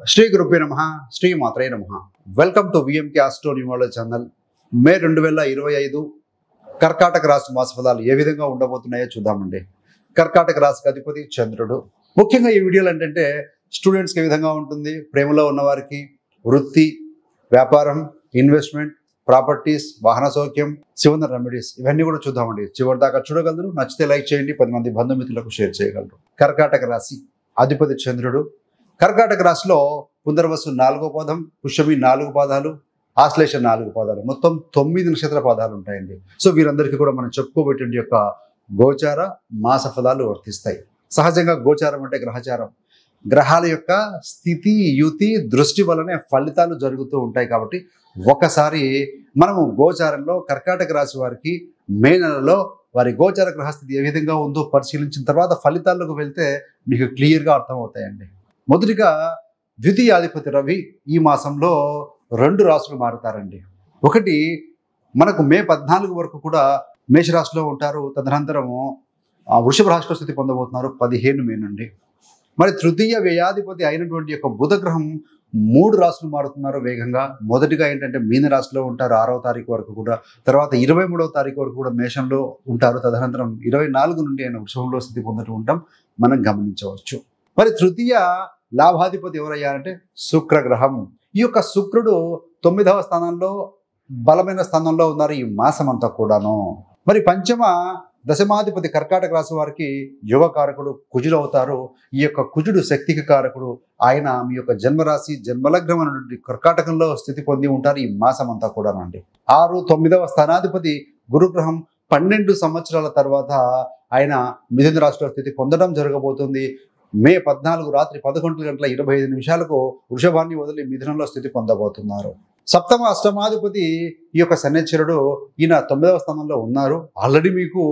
శ్రీ గురుభ్యో నమః శ్రీ మాత్రే నమః welcome to VMK astro numerology channel. May 2025 కర్కాటక రాశి మాస ఫలాలు ఏ విధంగా ఉండబోతున్నాయో చూద్దామండి. కర్కాటక రాశికి అధిపతి చంద్రుడు. ముఖ్యంగా ఈ వీడియోలు ఏంటంటే స్టూడెంట్స్కి ఏ విధంగా ఉంటుంది, ప్రేమలో ఉన్నవారికి, వృత్తి, వ్యాపారం, ఇన్వెస్ట్మెంట్, ప్రాపర్టీస్, వాహన సౌఖ్యం, శివన రెమెడీస్ ఇవన్నీ కూడా చూద్దామండి. చివరి దాకా చూడగలరు. నచ్చితే లైక్ చేయండి, 10 మంది బంధుమిత్రులకు షేర్ చేయగలరు. కర్కాటక రాశి అధిపతి చంద్రుడు. కర్కాటక రాశిలో పునర్వసు 4వ పాదం, పుష్యమి 4 పాదాలు, ఆశ్లేష 4 పాదాలు, మొత్తం 9 నక్షత్ర పాదాలు ఉంటాయండి. సో వీరందరికీ కూడా మనం చెప్పుకోబెట్టిన యొక్క గోచార మాస ఫలాలు వర్తిస్తాయి. సహజంగా గోచారం అంటే గ్రహచారం, గ్రహాల యొక్క స్థితి, యుతి, దృష్టి వలనే ఫలితాలు జరుగుతూ ఉంటాయి. కాబట్టి ఒకసారి మనము గోచారంలో కర్కాటక రాశి వారికి మే నెలలో వారి గోచార గ్రహస్థితి ఏ విధంగా ఉందో పరిశీలించిన తర్వాత ఫలితాల్లోకి వెళ్తే మీకు క్లియర్గా అర్థమవుతాయండి. మొదటిగా ద్వితీయాధిపతి రవి ఈ మాసంలో 2 రాశులు మారుతారండి. ఒకటి మనకు మే 14 వరకు కూడా మేషరాశిలో ఉంటారు. తదనంతరము వృషభ రాశిలో స్థితి పొందబోతున్నారు 15 మే నుండి. మరి తృతీయ వ్యయాధిపతి అయినటువంటి యొక్క బుధ గ్రహం 3 రాశులు మారుతున్నారు వేగంగా. మొదటిగా ఏంటంటే మీన రాశిలో ఉంటారు 6వ తారీఖు వరకు కూడా, తర్వాత 23వ తారీఖు వరకు కూడా మేషంలో ఉంటారు. తదనంతరం 24 నుండి ఆయన వృషభంలో స్థితి పొందుతూ ఉంటాం, మనం గమనించవచ్చు. మరి తృతీయ లాభాధిపతి ఎవరయ్యారంటే శుక్రగ్రహం. ఈ యొక్క శుక్రుడు 9వ స్థానంలో బలమైన స్థానంలో ఉన్నారు ఈ మాసం అంతా కూడాను. మరి పంచమ దశమాధిపతి కర్కాటక రాశి వారికి యుగకారకుడు కుజుడు అవుతారు. ఈ యొక్క కుజుడు శక్తికి కారకుడు. ఆయన మీ యొక్క జన్మరాశి జన్మలగ్నం అనేటువంటి కర్కాటకంలో స్థితి పొంది ఉంటారు ఈ మాసం అంతా కూడానండి. 6, 9వ స్థానాధిపతి గురుగ్రహం 12 సంవత్సరాల తర్వాత ఆయన మిథున రాశిలో స్థితి పొందడం జరగబోతుంది. మే 14 రాత్రి 11:25 వృషభాన్ని వదిలి మిథునంలో స్థితి పొందబోతున్నారు. సప్తమ అష్టమాధిపతి ఈ యొక్క శనిశ్చరుడు, ఈయన 9వ స్థానంలో ఉన్నారు. ఆల్రెడీ మీకు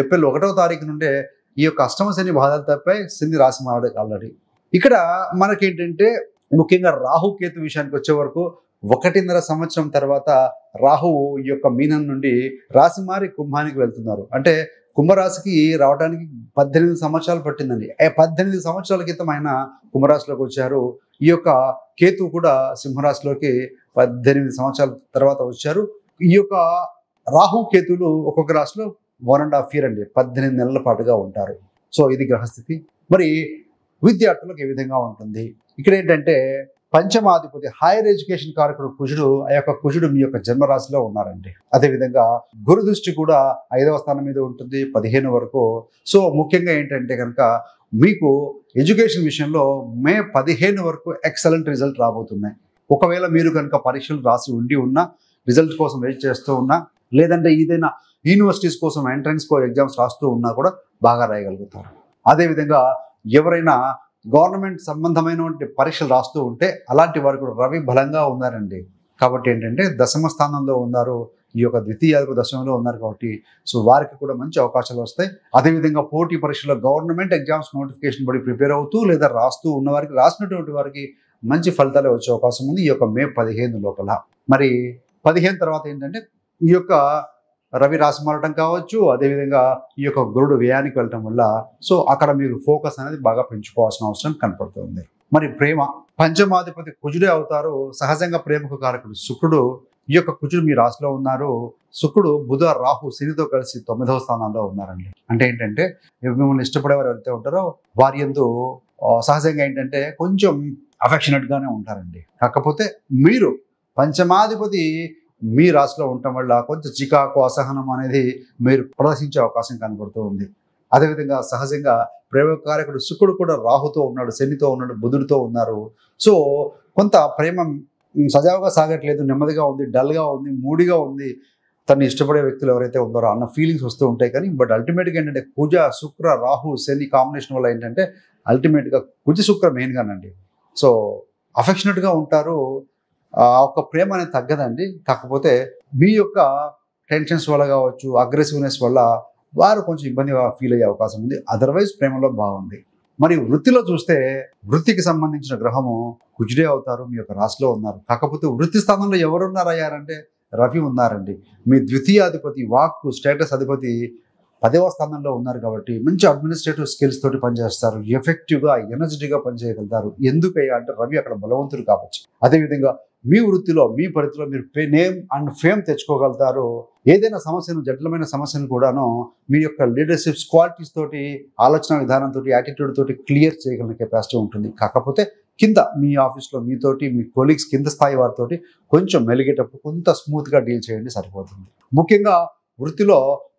ఏప్రిల్ 1వ తారీఖు నుండే ఈ యొక్క అష్టమ శని బాధలు తప్పై శని రాశి మారడు ఆల్రెడీ. ఇక్కడ మనకేంటంటే ముఖ్యంగా రాహుకేతు విషయానికి వచ్చే వరకు 1.5 సంవత్సరం తర్వాత రాహువు ఈ యొక్క మీనం నుండి రాశి మారి కుంభానికి వెళ్తున్నారు. అంటే కుంభరాశికి రావడానికి 18 సంవత్సరాలు పట్టిందండి. 18 సంవత్సరాల క్రితం ఆయన కుంభరాశిలోకి వచ్చారు. ఈ యొక్క కేతు కూడా సింహరాశిలోకి 18 సంవత్సరాల తర్వాత వచ్చారు. ఈ యొక్క రాహు కేతులు ఒక్కొక్క రాశిలో 1.5 year అండి, 18 నెలల పాటుగా ఉంటారు. సో ఇది గ్రహస్థితి. మరి విద్యార్థులకు ఏ విధంగా ఉంటుంది? ఇక్కడ ఏంటంటే పంచమాధిపతి హైయర్ ఎడ్యుకేషన్ కారకుడు కుజుడు, ఆ యొక్క కుజుడు మీ యొక్క జన్మరాశిలో ఉన్నారండి. అదేవిధంగా గురు దృష్టి కూడా 5వ స్థానం మీద ఉంటుంది 15 వరకు. సో ముఖ్యంగా ఏంటంటే కనుక మీకు ఎడ్యుకేషన్ విషయంలో మే 15 వరకు ఎక్సలెంట్ రిజల్ట్ రాబోతున్నాయి. ఒకవేళ మీరు కనుక పరీక్షలు రాసి ఉన్నా, రిజల్ట్ కోసం వెయిట్ చేస్తూ ఉన్నా, లేదంటే ఏదైనా యూనివర్సిటీస్ కోసం ఎంట్రన్స్ ఎగ్జామ్స్ రాస్తూ ఉన్నా కూడా బాగా రాయగలుగుతారు. అదేవిధంగా ఎవరైనా గవర్నమెంట్ సంబంధమైనటువంటి పరీక్షలు రాస్తూ ఉంటే అలాంటి వారు కూడా రవి బలంగా ఉన్నారండి. కాబట్టి ఏంటంటే దశమ స్థానంలో ఉన్నారు, ఈ యొక్క ద్వితీయాధిపతి దశమంలో ఉన్నారు. కాబట్టి సో వారికి కూడా మంచి అవకాశాలు వస్తాయి. అదేవిధంగా పోటీ పరీక్షల్లో గవర్నమెంట్ ఎగ్జామ్స్ నోటిఫికేషన్ పడి ప్రిపేర్ అవుతూ లేదా రాస్తూ ఉన్న వారికి, రాసినటువంటి వారికి మంచి ఫలితాలు వచ్చే అవకాశం ఉంది ఈ యొక్క మే 15 లోపల. మరి 15 తర్వాత ఏంటంటే ఈ యొక్క రవి రాశి మారటం కావచ్చు, అదేవిధంగా ఈ యొక్క గురుడు వ్యయానికి వెళ్ళటం వల్ల సో అక్కడ మీరు ఫోకస్ అనేది బాగా పెంచుకోవాల్సిన అవసరం కనపడుతుంది. మరి ప్రేమ, పంచమాధిపతి కుజుడే అవుతారు. సహజంగా ప్రేమకు కారకుడు శుక్రుడు. ఈ యొక్క కుజుడు మీ రాశిలో ఉన్నారు. శుక్రుడు బుధ రాహు శనితో కలిసి 9వ స్థానంలో ఉన్నారండి. అంటే ఏంటంటే మిమ్మల్ని ఇష్టపడేవారు ఎవరైతే ఉంటారో వారి యందు సహజంగా ఏంటంటే కొంచెం అఫెక్షనేట్ గానే ఉంటారండి. కాకపోతే మీరు పంచమాధిపతి మీ రాశిలో ఉండటం వల్ల కొంచెం చికాకు, అసహనం అనేది మీరు ప్రదర్శించే అవకాశం కనబడుతూ ఉంది. అదేవిధంగా సహజంగా ప్రేమకారకుడు శుక్రుడు కూడా రాహుతో ఉన్నాడు, శనితో ఉన్నాడు, బుధుడితో ఉన్నారు. సో కొంత ప్రేమ సజావుగా సాగట్లేదు, నెమ్మదిగా ఉంది, డల్గా ఉంది, మూడిగా ఉంది. తను ఇష్టపడే వ్యక్తులు ఎవరైతే ఉన్నారో అన్న ఫీలింగ్స్ వస్తూ ఉంటాయి. కానీ బట్ అల్టిమేట్గా ఏంటంటే కుజ శుక్ర రాహు శని కాంబినేషన్ వల్ల ఏంటంటే అల్టిమేట్గా కుజ శుక్ర మెయిన్గానండి. సో అఫెక్షనేట్గా ఉంటారు. ఒక ప్రేమ అనేది తగ్గదండి. కాకపోతే మీ యొక్క టెన్షన్స్ వల్ల కావచ్చు, అగ్రెసివ్నెస్ వల్ల వారు కొంచెం ఇబ్బందిగా ఫీల్ అయ్యే అవకాశం ఉంది. అదర్వైజ్ ప్రేమలో బాగుంది. మరి వృత్తిలో చూస్తే వృత్తికి సంబంధించిన గ్రహము కుజుడే అవుతారు, మీ యొక్క రాశిలో ఉన్నారు. కాకపోతే వృత్తి స్థానంలో ఎవరున్నారయ్యారంటే రవి ఉన్నారండి. మీ ద్వితీయాధిపతి వాక్కు స్టేటస్ అధిపతి 10వ స్థానంలో ఉన్నారు కాబట్టి మంచి అడ్మినిస్ట్రేటివ్ స్కిల్స్ తోటి పనిచేస్తారు, ఎఫెక్టివ్గా ఎనర్జెటిక్గా పనిచేయగలుగుతారు. ఎందుకయ్యా అంటే రవి అక్కడ బలవంతుడు కావచ్చు. అదేవిధంగా మీ వృత్తిలో మీ పరిధిలో మీరు నేమ్ అండ్ ఫేమ్ తెచ్చుకోగలుగుతారు. ఏదైనా సమస్యను, జటిలమైన సమస్యను కూడాను మీ యొక్క లీడర్షిప్ క్వాలిటీస్ తోటి, ఆలోచన విధానంతో, యాటిట్యూడ్ తోటి క్లియర్ చేయగలిగిన కెపాసిటీ ఉంటుంది. కాకపోతే కింద మీ ఆఫీస్లో మీతోటి, మీ కొలీగ్స్ కింద స్థాయి వారితోటి కొంచెం మెలిగేటప్పుడు కొంత స్మూత్గా డీల్ చేయండి, సరిపోతుంది. ముఖ్యంగా వృత్తిలో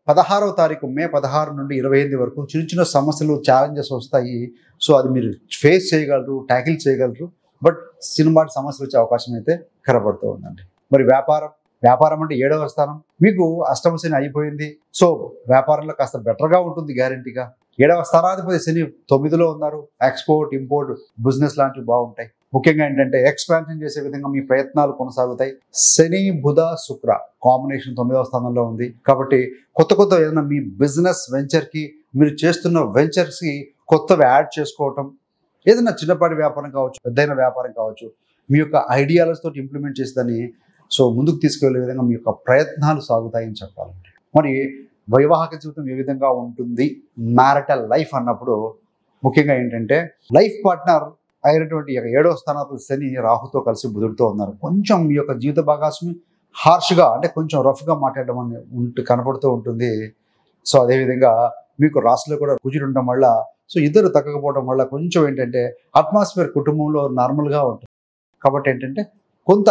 16వ తారీఖు మే 16 నుండి 28 వరకు చిన్న చిన్న సమస్యలు, ఛాలెంజెస్ వస్తాయి. సో అది మీరు ఫేస్ చేయగలరు, ట్యాకిల్ చేయగలరు. బట్ చిన్నపాటి సమస్యలు వచ్చే అవకాశం అయితే కనబడుతూ ఉందండి. మరి వ్యాపారం అంటే 7వ స్థానం, మీకు అష్టమ శని అయిపోయింది. సో వ్యాపారంలో కాస్త బెటర్గా ఉంటుంది గ్యారంటీగా. 7వ స్థానాధిపతి శని 9లో ఉన్నారు. ఎక్స్పోర్ట్, ఇంపోర్ట్, బిజినెస్ లాంటివి బాగుంటాయి. ముఖ్యంగా ఏంటంటే ఎక్స్పాన్షన్ చేసే విధంగా మీ ప్రయత్నాలు కొనసాగుతాయి. శని, బుధ, శుక్ర కాంబినేషన్ 9వ స్థానంలో ఉంది కాబట్టి కొత్త ఏదైనా మీ బిజినెస్ వెంచర్కి, మీరు చేస్తున్న వెంచర్స్కి కొత్తవి యాడ్ చేసుకోవటం, ఏదైనా చిన్నపాటి వ్యాపారం కావచ్చు, పెద్దైన వ్యాపారం కావచ్చు, మీ యొక్క ఐడియాలతో ఇంప్లిమెంట్ చేసేదని సో ముందుకు తీసుకువెళ్ళే విధంగా మీ యొక్క ప్రయత్నాలు సాగుతాయని చెప్పాలండి. మరి వైవాహిక జీవితం ఏ విధంగా ఉంటుంది, మ్యారిటల్ లైఫ్ అన్నప్పుడు ముఖ్యంగా ఏంటంటే లైఫ్ పార్ట్నర్ అయినటువంటి 7వ స్థానాధిపతి శని రాహుతో కలిసి బుధుడితో ఉన్నారు. కొంచెం మీ యొక్క జీవిత భాగస్వామి హార్ష్గా, అంటే కొంచెం రఫ్గా మాట్లాడడం అని కనపడుతూ ఉంటుంది. సో అదేవిధంగా మీకు రాశిలో కూడా కుజుడు ఉండడం వల్ల, సో ఇద్దరు తగ్గకపోవడం వల్ల కొంచెం ఏంటంటే అట్మాస్ఫియర్ కుటుంబంలో నార్మల్గా ఉంటుంది. కాబట్టి ఏంటంటే కొంత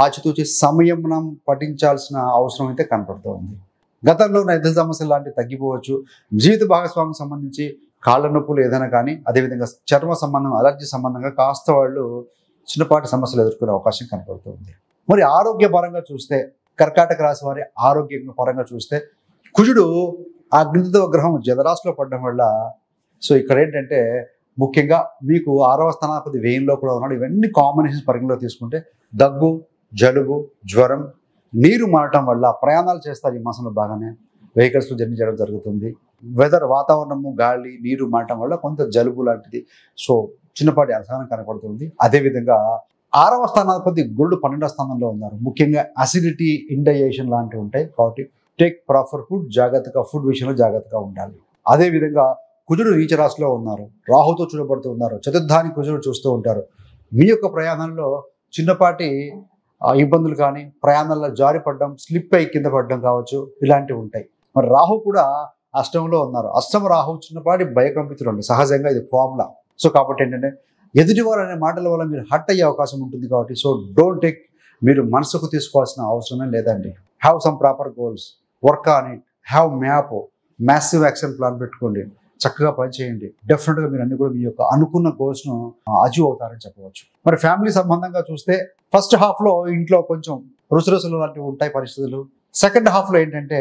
ఆచితూచి సంయమనం పఠించాల్సిన అవసరం అయితే కనపడుతూ ఉంది. గతంలో ఉన్న ఇద్దరు సమస్యలు లాంటివి తగ్గిపోవచ్చు. జీవిత భాగస్వామికి సంబంధించి కాళ్ళ నొప్పులు ఏదైనా కానీ, అదేవిధంగా చర్మ సంబంధం, అలర్జీ సంబంధంగా కాస్త వాళ్ళు చిన్నపాటి సమస్యలు ఎదుర్కొనే అవకాశం కనపడుతుంది. మరి ఆరోగ్య పరంగా చూస్తే, కర్కాటక రాశి వారి ఆరోగ్య పరంగా చూస్తే కుజుడు అగ్నితో గ్రహం జలరాశిలో పడడం వల్ల, సో ఇక్కడ ఏంటంటే ముఖ్యంగా మీకు 6వ స్థానాధిపతి వ్యయంలో కూడా ఉన్నాడు. ఇవన్నీ కాంబినేషన్స్ పరిగణలో తీసుకుంటే దగ్గు, జలుబు, జ్వరం, నీరు మారటం వల్ల ప్రయాణాలు చేస్తారు. ఈ మాసంలో బాగానే వెహికల్స్లో జర్నీ చేయడం జరుగుతుంది. వెదర్, వాతావరణము, గాలి, నీరు మారటం వల్ల కొంత జలుబు లాంటిది, సో చిన్నపాటి అసహనం కనపడుతుంది. అదేవిధంగా 6వ స్థానాధిపతి గురుడు 12వ స్థానంలో ఉన్నారు. ముఖ్యంగా అసిడిటీ, ఇండైజేషన్ లాంటివి ఉంటాయి. కాబట్టి టేక్ ప్రాపర్ ఫుడ్, జాగ్రత్తగా ఫుడ్ విషయంలో జాగ్రత్తగా ఉండాలి. అదేవిధంగా కుజుడు నీచ రాశిలో ఉన్నారు, రాహుతో చూడబడుతూ ఉన్నారు. చతుర్థాన్ని కుజుడు చూస్తూ ఉంటారు. మీ యొక్క ప్రయాణంలో చిన్నపాటి ఇబ్బందులు కానీ, ప్రయాణాల్లో జారిపడడం, స్లిప్ అయి కింద పడడం కావచ్చు, ఇలాంటివి ఉంటాయి. మరి రాహు కూడా అష్టంలో ఉన్నారు. అష్టమ రాహు చిన్నపాటి భయకంపితులు అండి, సహజంగా ఇది ఫార్ములా. సో కాబట్టి ఏంటంటే ఎదుటివారు అనే మాటల వల్ల మీరు హర్ట్ అయ్యే అవకాశం ఉంటుంది. కాబట్టి సో డోంట్ టేక్, మీరు మనసుకు తీసుకోవాల్సిన అవసరమే లేదండి. Have some proper goals, work on it, have map, massive action plan పెట్టుకోండి, చక్కగా పనిచేయండి. డెఫినెట్గా మీరు అన్ని కూడా మీ యొక్క అనుకున్న గోల్స్ను అచీవ్ అవుతారని చెప్పవచ్చు. మరి ఫ్యామిలీ సంబంధంగా చూస్తే ఫస్ట్ హాఫ్లో ఇంట్లో కొంచెం రుసరుసలు లాంటివి ఉంటాయి పరిస్థితులు. సెకండ్ హాఫ్లో ఏంటంటే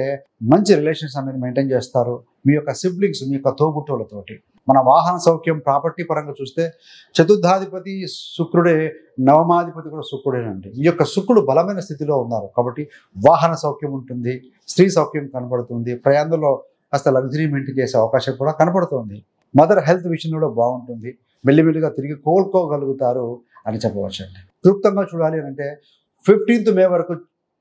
మంచి రిలేషన్స్ అనేది మెయింటైన్ చేస్తారు మీ యొక్క సిబ్లింగ్స్, మీ యొక్క తోబుట్టువులతోటి. మన వాహన సౌఖ్యం, ప్రాపర్టీ పరంగా చూస్తే చతుర్థాధిపతి శుక్రుడే, నవమాధిపతి కూడా శుక్రుడేనండి. ఈ యొక్క శుక్రుడు బలమైన స్థితిలో ఉన్నారు కాబట్టి వాహన సౌఖ్యం ఉంటుంది, స్త్రీ సౌఖ్యం కనబడుతుంది, ప్రయాణంలో కాస్త లగ్జరీ మెయింటైన్ చేసే అవకాశం కూడా కనపడుతుంది. మదర్ హెల్త్ విషయంలో కూడా బాగుంటుంది, మెల్లిమెల్లిగా తిరిగి కోలుకోగలుగుతారు అని చెప్పవచ్చండి. క్లుప్తంగా చూడాలి అంటే 15th మే వరకు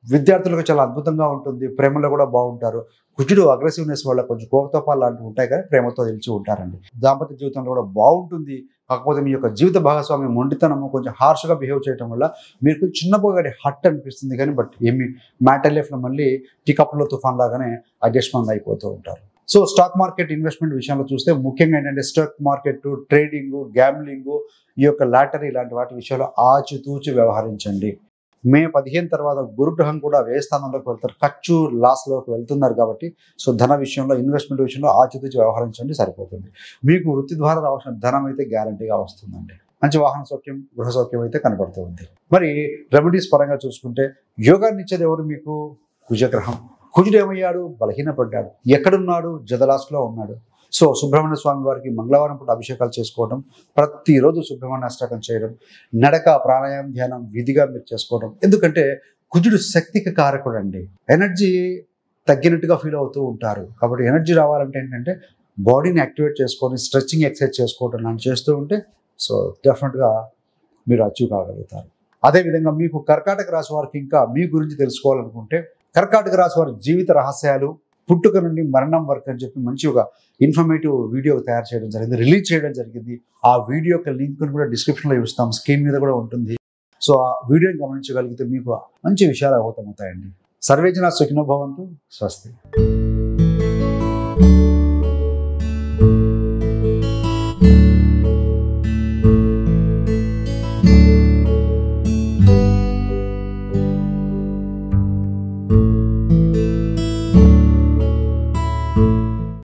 విద్యార్థులకు చాలా అద్భుతంగా ఉంటుంది. ప్రేమలో కూడా బాగుంటారు. కుజుడు అగ్రెసివ్నెస్ వల్ల కొంచెం కోపతోపాలు లాంటివి ఉంటాయి కానీ ప్రేమతో నిలిచి ఉంటారండి. దాంపత్య జీవితంలో కూడా బాగుంటుంది. కాకపోతే మీ యొక్క జీవిత భాగస్వామి మొండితనము, కొంచెం హార్ష్గా బిహేవ్ చేయడం వల్ల మీకు చిన్నపోగాడి హట్ అనిపిస్తుంది కానీ బట్ ఏమి మ్యాటర్ లైఫ్లో మళ్ళీ టీకప్లో తుఫాన్ లాగానే అడ్జస్ట్మెంట్ అయిపోతూ ఉంటారు. సో స్టాక్ మార్కెట్ ఇన్వెస్ట్మెంట్ విషయంలో చూస్తే ముఖ్యంగా ఏంటంటే స్టాక్ మార్కెట్, ట్రేడింగ్, గ్యామ్లింగ్, ఈ యొక్క లాటరీ ఇలాంటి వాటి విషయాల్లో ఆచితూచి వ్యవహరించండి. మే 15 తర్వాత గురుగ్రహం కూడా వ్యయ స్థానంలోకి వెళ్తారు, ఖర్చు లాస్లోకి వెళ్తున్నారు కాబట్టి సో ధన విషయంలో, ఇన్వెస్ట్మెంట్ విషయంలో ఆచితూచి వ్యవహరించండి, సరిపోతుంది. మీకు వృత్తి ద్వారా రావాల్సిన ధనం అయితే గ్యారంటీగా వస్తుందండి. మంచి వాహన సౌఖ్యం, గృహ సౌఖ్యం అయితే కనబడుతుంది. మరి రెమెడీస్ పరంగా చూసుకుంటే యోగాన్ని ఇచ్చేది ఎవరు మీకు? కుజగ్రహం. కుజుడు ఏమయ్యాడు? బలహీనపడ్డాడు. ఎక్కడున్నాడు? జదరాశిలో ఉన్నాడు. సో సుబ్రహ్మణ్య స్వామి వారికి మంగళవారం పూట అభిషేకాలు చేసుకోవడం, ప్రతిరోజు సుబ్రహ్మణ్య అష్టకం చేయడం, నడక, ప్రాణాయామం, ధ్యానం విధిగా మీరు చేసుకోవడం. ఎందుకంటే కుజుడు శక్తికి కారకుడు అండి. ఎనర్జీ తగ్గినట్టుగా ఫీల్ అవుతూ ఉంటారు. కాబట్టి ఎనర్జీ రావాలంటే ఏంటంటే బాడీని యాక్టివేట్ చేసుకొని స్ట్రెచ్చింగ్ ఎక్సర్సైజ్ చేసుకోవడం లాంటి చేస్తూ ఉంటే సో డెఫినెట్గా మీరు అచీవ్ కాగలుగుతారు. అదేవిధంగా మీకు కర్కాటక రాశి వారికి ఇంకా మీ గురించి తెలుసుకోవాలనుకుంటే కర్కాటక రాశి వారి జీవిత రహస్యాలు, పుట్టుక నుండి మరణం వరకు అని చెప్పి మంచి ఒక ఇన్ఫర్మేటివ్ వీడియో తయారు చేయడం జరిగింది, రిలీజ్ చేయడం జరిగింది. ఆ వీడియో యొక్క లింక్ కూడా డిస్క్రిప్షన్లో ఇస్తాం, స్క్రీన్ మీద కూడా ఉంటుంది. సో ఆ వీడియోని గమనించగలిగితే మీకు మంచి విషయాలు అవగతమవుతాయండి. సర్వే జనా సుఖినో భవంతు. స్వస్తి.